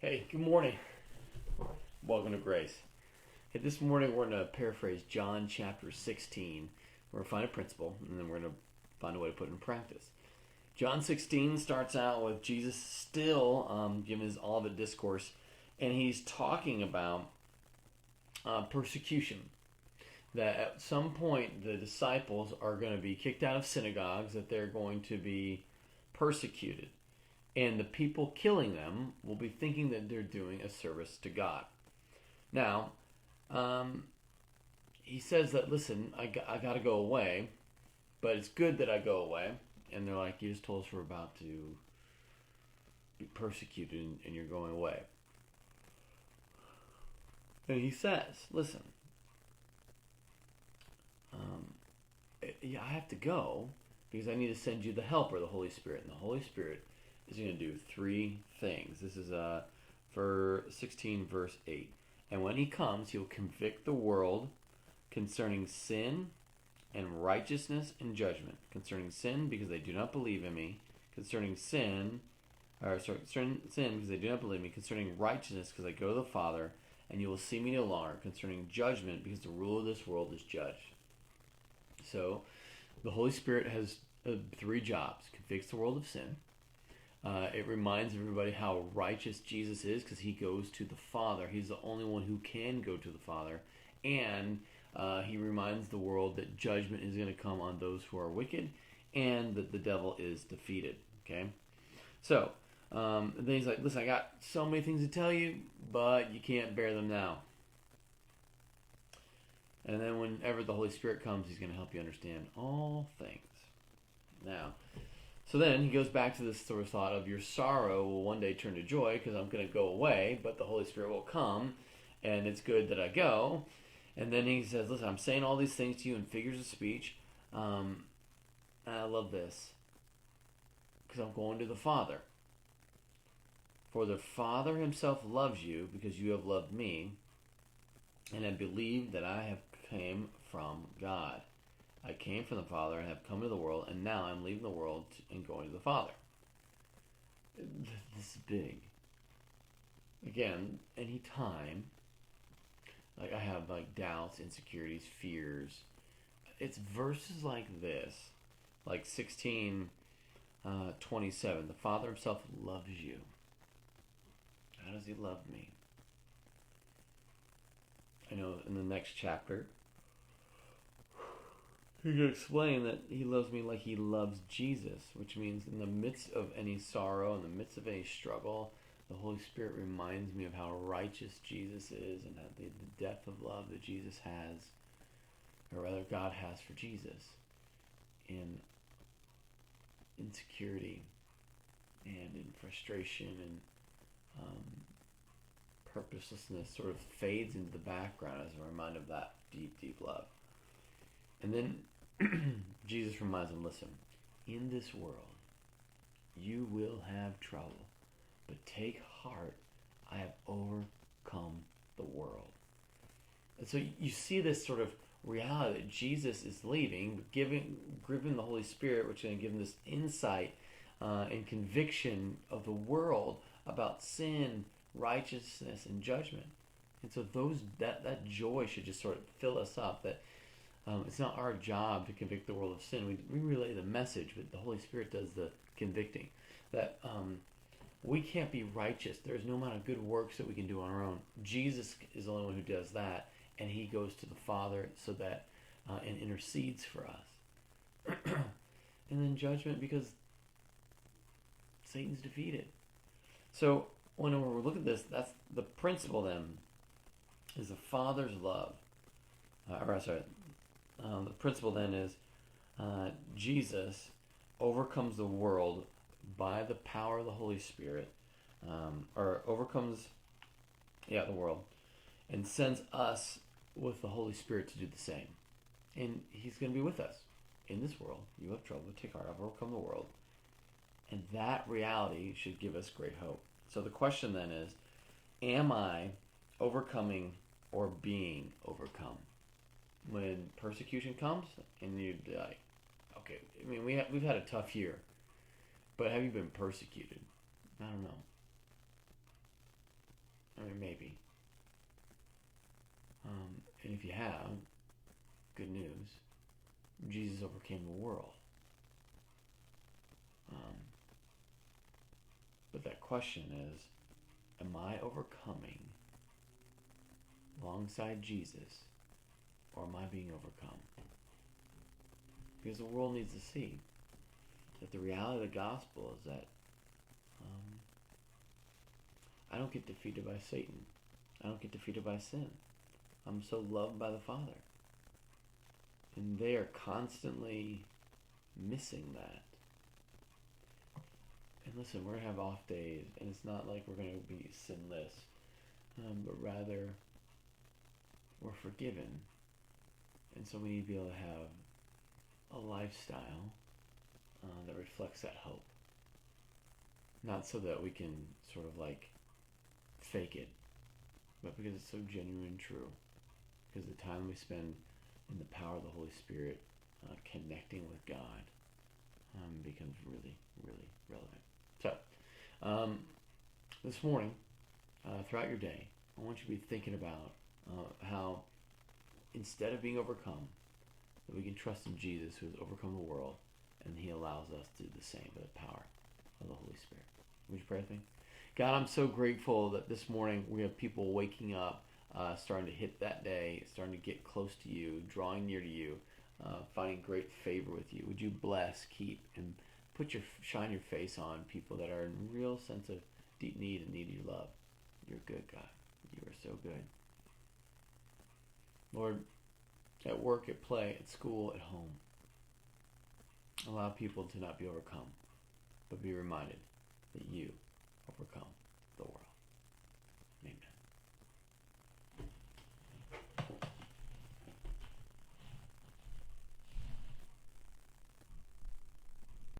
Hey, good morning. Welcome to Grace. Hey, this morning we're going to paraphrase John chapter 16. We're going to find a principle, and then we're going to find a way to put it in practice. John 16 starts out with Jesus still giving his Olivet Discourse, and he's talking about persecution. That at some point the disciples are going to be kicked out of synagogues, that they're going to be persecuted. And the people killing them will be thinking that they're doing a service to God. Now, he says that, listen, I got to go away, but it's good that I go away. And they're like, you just told us we're about to be persecuted and you're going away. And he says, listen, I have to go because I need to send you the Helper, the Holy Spirit. And the Holy Spirit is going to do three things. This is for 16 verse 8. And when he comes, he will convict the world concerning sin and righteousness and judgment. Concerning sin, because they do not believe in me. Concerning sin because they do not believe me. Concerning righteousness, because I go to the Father, and you will see me no longer. Concerning judgment, because the ruler of this world is judged. So, the Holy Spirit has three jobs. Convicts the world of sin. It reminds everybody how righteous Jesus is because he goes to the Father. He's the only one who can go to the Father. And he reminds the world that judgment is going to come on those who are wicked and that the devil is defeated. Okay? So, then he's like, listen, I got so many things to tell you, but you can't bear them now. And then whenever the Holy Spirit comes, he's going to help you understand all things. Now, so then he goes back to this sort of thought of your sorrow will one day turn to joy because I'm going to go away, but the Holy Spirit will come, and it's good that I go. And then he says, listen, I'm saying all these things to you in figures of speech. And I love this because I'm going to the Father. For the Father himself loves you because you have loved me and have believed that I have came from God. I came from the Father and have come to the world, and now I'm leaving the world and going to the Father. This is big. Again, anytime, like I have like doubts, insecurities, fears, it's verses like this, like 16:27. The Father himself loves you. How does he love me? I know in the next chapter, he can explain that he loves me like he loves Jesus, which means in the midst of any sorrow, in the midst of any struggle, the Holy Spirit reminds me of how righteous Jesus is and how the depth of love that Jesus has, or rather God has for Jesus, in insecurity and in frustration and purposelessness sort of fades into the background as a reminder of that deep, deep love. And then Jesus reminds them, listen, in this world, you will have trouble, but take heart, I have overcome the world. And so you see this sort of reality that Jesus is leaving, giving the Holy Spirit, which is going to give him this insight and conviction of the world about sin, righteousness, and judgment. And so that joy should just sort of fill us up, that it's not our job to convict the world of sin. We relay the message, but the Holy Spirit does the convicting. That we can't be righteous. There's no amount of good works that we can do on our own. Jesus is the only one who does that, and he goes to the Father so that and intercedes for us. And then judgment because Satan's defeated. So when we look at this, that's the principle then is the Father's love. The principle then is Jesus overcomes the world by the power of the Holy Spirit, or overcomes, the world, and sends us with the Holy Spirit to do the same. And he's going to be with us in this world. You have trouble, take heart, I've overcome the world. And that reality should give us great hope. So the question then is, am I overcoming or being overcome? When persecution comes, and you're like, okay, I mean, we've had a tough year, but have you been persecuted? I don't know. I mean, maybe. And if you have, good news. Jesus overcame the world. But that question is, am I overcoming alongside Jesus, or am I being overcome? Because the world needs to see that the reality of the gospel is that I don't get defeated by Satan. I don't get defeated by sin. I'm so loved by the Father. And they are constantly missing that. And listen, we're going to have off days, and it's not like we're going to be sinless, but rather we're forgiven. And so we need to be able to have a lifestyle that reflects that hope. Not so that we can sort of like fake it, but because it's so genuine and true. Because the time we spend in the power of the Holy Spirit connecting with God becomes really, really relevant. So, this morning, throughout your day, I want you to be thinking about how instead of being overcome, that we can trust in Jesus who has overcome the world, and he allows us to do the same by the power of the Holy Spirit. Would you pray with me? God, I'm so grateful that this morning we have people waking up, starting to hit that day, starting to get close to you, drawing near to you, finding great favor with you. Would you bless, keep, and shine your face on people that are in real sense of deep need and need your love. You're good, God. You are so good. Lord, at work, at play, at school, at home, allow people to not be overcome, but be reminded that you overcome the world.